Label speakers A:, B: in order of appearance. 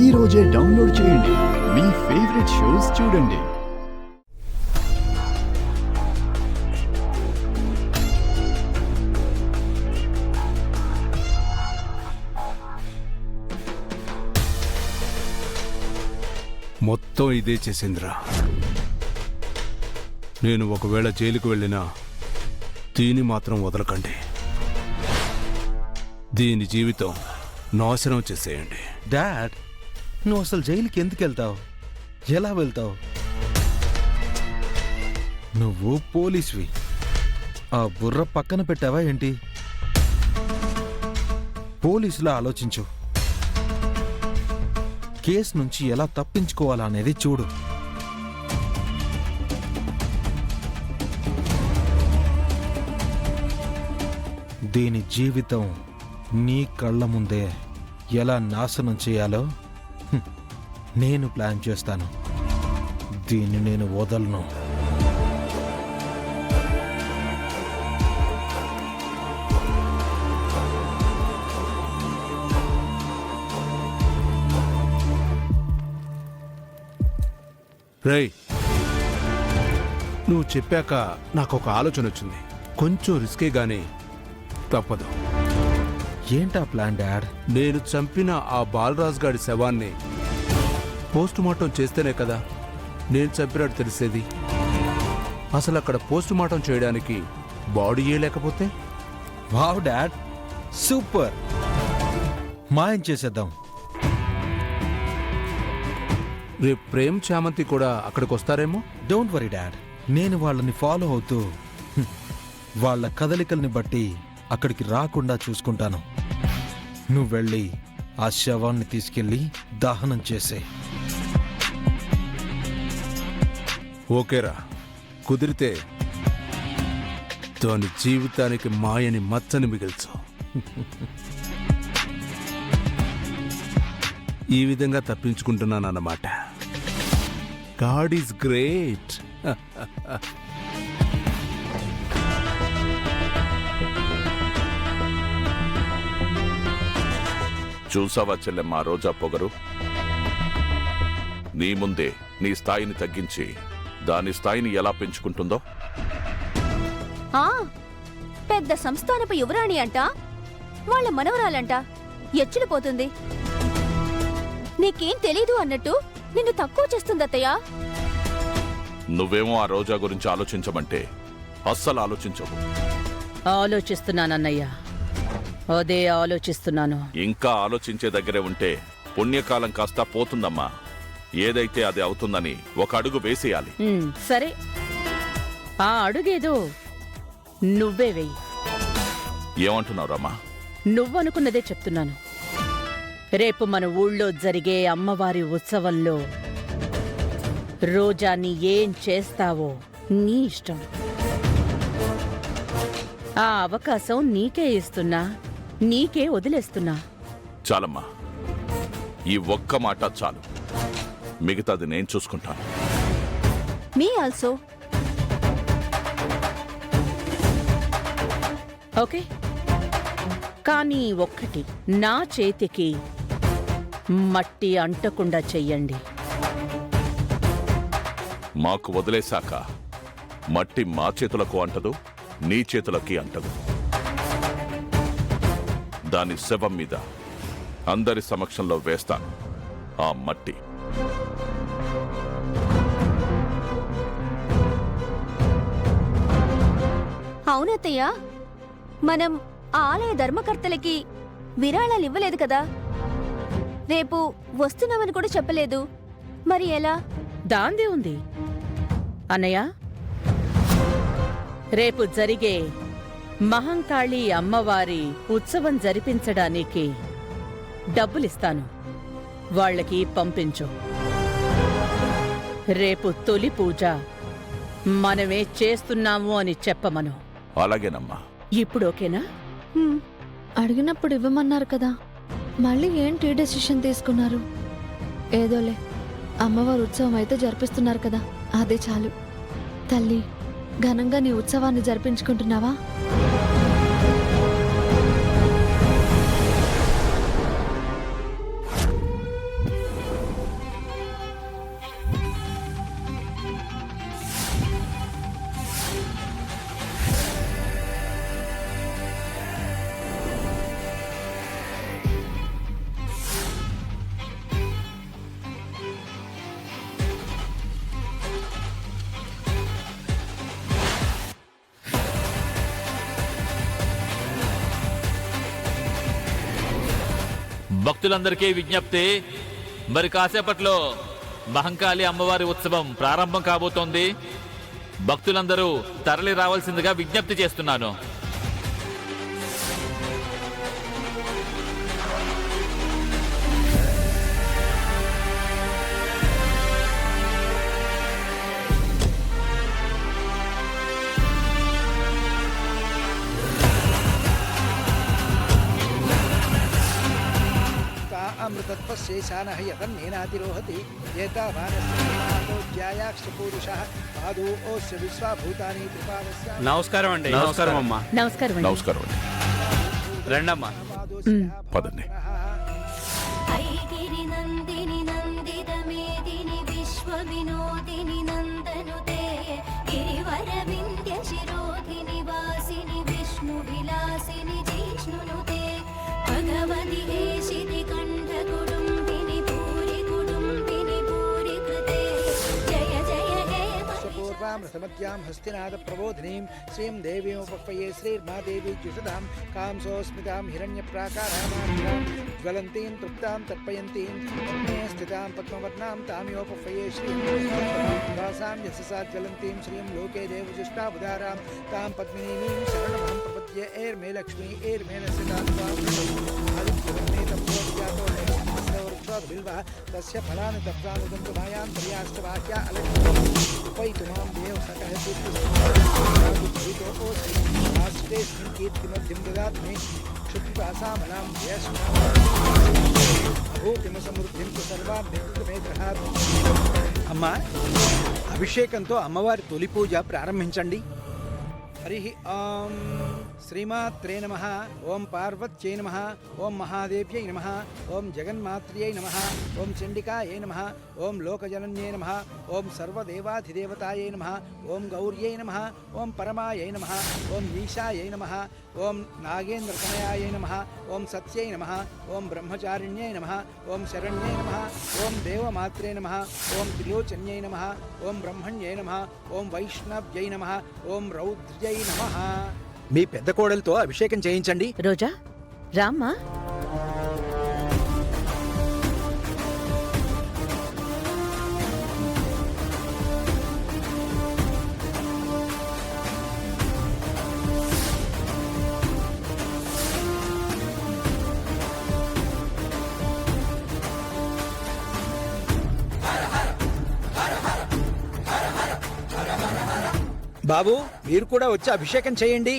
A: ఈ రోజే డౌన్లోడ్ చేయండి. మీ ఫేవరెట్ షోస్ చూడండి.
B: మొత్తం ఇదే చేసిందిరా. నేను ఒకవేళ జైలుకు వెళ్ళినా దీన్ని మాత్రం వదలకండి. దీని జీవితం నాశనం చేసేయండి.
C: డాడ్, నువ్వు అసలు జైలుకి ఎందుకు వెళ్తావు? ఎలా వెళ్తావు? నువ్వు పోలీస్వి. ఆ బుర్ర పక్కన పెట్టావా ఏంటి? పోలీసులా ఆలోచించు. కేసు నుంచి ఎలా తప్పించుకోవాలా అనేది చూడు. దీని జీవితం నీ కళ్ళ ముందే ఎలా నాశనం చేయాలో నేను ప్లాన్ చేస్తాను. దీన్ని నేను వదలను.
B: రేయ్, నువ్వు చెప్పాక నాకు ఒక ఆలోచన వచ్చింది. కొంచెం రిస్కే గానీ తప్పదు.
C: ఏంటా ప్లాన్ డాడ్?
B: నేను చంపిన ఆ బాలరాజ్ గాడి శవాన్ని పోస్ట్ మార్టం చేస్తేనే కదా నేను చంపినట్టు తెలిసేది. అసలు అక్కడ పోస్ట్ మార్టం చేయడానికి బాడీయే లేకపోతే?
C: Wow dad, super! మాయం చేసేద్దాం.
B: రేపు ప్రేమ్ చామంతి కూడా అక్కడికి వస్తారేమో.
C: డోంట్ వరీ డాడ్, నేను వాళ్ళని ఫాలో అవుతూ వాళ్ళ కదలికల్ని బట్టి అక్కడికి రాకుండా చూసుకుంటాను. నువ్వు వెళ్ళి ఆ శవాన్ని తీసుకెళ్ళి దహనం చేసే.
B: ఓకేరా, కుదిరితే దాని జీవితానికి మాయని మచ్చని మిగిల్చు. ఈ విధంగా తప్పించుకుంటున్నానన్నమాట. God is great.
D: చూసావా చెల్లెమ్మ రోజా పొగరు? నీ ముందే నీ స్థాయిని తగ్గించి దాని స్థాయిని ఎలా పెంచుకుంటుందో.
E: పెద్ద సంస్థానపు యువరాణి అంట, వాళ్ళ మనవరాలంట. ఎచ్చులు పోతుంది. నీకేం తెలీదు అన్నట్టు నిన్ను తక్కువ చేస్తుందత్తయ్యా.
D: నువ్వేమో ఆ రోజా గురించి ఆలోచించమంటే అస్సలు ఆలోచించవు.
F: ఆలోచిస్తున్నానన్నయ్యా, అదే ఆలోచిస్తున్నాను.
D: ఇంకా ఆలోచించే దగ్గరే ఉంటే పుణ్యకాలం కాస్త పోతుందమ్మా. ఏదైతే అది అవుతుందని ఒక అడుగు వేసేయాలి.
F: సరే, ఆ అడుగేదో నువ్వే వెయ్యి.
D: ఏమంటున్నావు రమ్మా?
F: నువ్వనుకున్నదే చెప్తున్నాను. రేపు మన ఊళ్ళో జరిగే అమ్మవారి ఉత్సవంలో రోజాని ఏం చేస్తావో నీ ఇష్టం. ఆ అవకాశం నీకే ఇస్తున్నా, నీకే వదిలేస్తున్నా.
D: చాలమ్మా, ఈ ఒక్క మాట చాలు. మిగతాది నేను చూసుకుంటాను.
E: Me also.
F: ఓకే, కానీ ఒక్కటి, నా చేతికి మట్టి అంటకుండా చెయ్యండి.
D: మాకు వదిలేశాక మట్టి మా చేతులకు అంటదు, నీ చేతులకి అంటదు. దాని శవం మీద అందరి సమక్షంలో వేస్తాను ఆ మట్టి.
E: అవునత్తయ్యా, మనం ఆలయ ధర్మకర్తలకి విరాళాలు ఇవ్వలేదు కదా. రేపు వస్తున్నామని కూడా చెప్పలేదు. మరి ఎలా?
F: దాందే ఉంది అన్నయ్య. రేపు జరిగే మహంకాళి అమ్మవారి ఉత్సవం జరిపించడానికి డబ్బులిస్తాను. వాళ్ళకి పంపించు. రేపు తొలి పూజ మనమే చేస్తున్నాము అని చెప్పమను.
D: అలాగేనమ్మా.
F: ఇప్పుడు ఓకేనా?
G: అడిగినప్పుడు ఇవ్వమన్నారు కదా, మళ్ళీ ఏంటి డెసిషన్ తీసుకున్నారు? ఏదోలే, అమ్మవారి ఉత్సవం అయితే జరిపిస్తున్నారు కదా, అదే చాలు. తల్లి, ఘనంగా నీ ఉత్సవాన్ని జరిపించుకుంటున్నావా?
H: భక్తులందరికీ విజ్ఞప్తి, మరి కాసేపట్లో మహంకాళి అమ్మవారి ఉత్సవం ప్రారంభం కాబోతోంది. భక్తులందరూ తరలి రావాల్సిందిగా విజ్ఞప్తి చేస్తున్నాను.
I: అమృతత్వశేషానః యతన్నేనాతిరోహతి ఏతావానస్యాయాక్షపూరుషः పాదోస్య విశ్వాభూతాని త్రిపాదస్య.
J: నమస్కారం అండి.
B: నమస్కారం అమ్మా.
F: నమస్కారం అండి.
D: నమస్కారం అండి.
J: రండమ్మా.
D: పదండి.
E: ఐగిరి నందిని నందిత మేదిని విశ్వ వినోదిని నందనుతే గిరివర వింధ్య శిరోధిని వాసిని విష్ణు విలాసిని జిష్ణునుతే భగవతి హేషితి కంఠ కుటుంబిని భూరి కృతే జయ జయ హే
I: పూర్వామృతమద్యాం హస్తినాథ ప్రబోధినీం శ్రీం దేవీముపక్వయే శ్రీర్మాదేవి ద్యుషదాం కాంసోస్మితాం హిరణ్యప్రాకారామాం జ్వలంతీం తృప్తాం తర్పయంతీం పద్మే స్థితాం పద్మవర్ణాం తామియోపక్వయే శ్రీం వాసాం యశసా జ్వలంతీం శ్రీం లోకే దేవజిష్టాబుధారాం తాం పద్మినీం శరణమహం ప్రపద్యే ఏర్మే లక్ష్మీ ఏర్మే నసితాం బిల్వ తస్య ఫలాని దప్తానుదంతు మాయాం పర్యాశ్చ వాక్య అలక్ష్మీ మాం దేవ సకహ కీర్తిమధ్యం దదాత్మి క్షుద్ధాసామలాం భూతిమ సమృద్ధిం సర్వాం అమ్మా, అభిషేకంతో అమ్మవారి తొలి పూజ ప్రారంభించండి. హరి ఓం శ్రీమాత్రే నమః. ఓం పార్వత్యై నమః. ఓం మహాదేవ్యై నమః. ఓం జగన్మాత్ర్యై నమః. ఓం చండికాయై నమః. ఓం లోకజనన్యై నమః. ఓం సర్వదేవాధిదేవతాయై నమః. ఓం గౌర్యై నమః. ఓం పరమాయై నమః. ఓం ఈశాయై నమః. ఓం నాగేంద్రతనయాయై నమః. ఓం సత్యై నమః. ఓం బ్రహ్మచారిణ్యై నమః. ఓం శరణ్యై నమః. ఓం దేవమాత్రే నమః. ఓం త్రిలోచన్యై నమః. ఓం బ్రహ్మణ్యై నమః. ఓం వైష్ణవ్యై నమః. ఓం రౌద్ర్యై నమః. మీ పెద్ద కోడలతో అభిషేకం చేయించండి.
F: రోజా, రామ్మా.
I: బాబు, మీరు కూడా వచ్చి అభిషేకం చేయండి.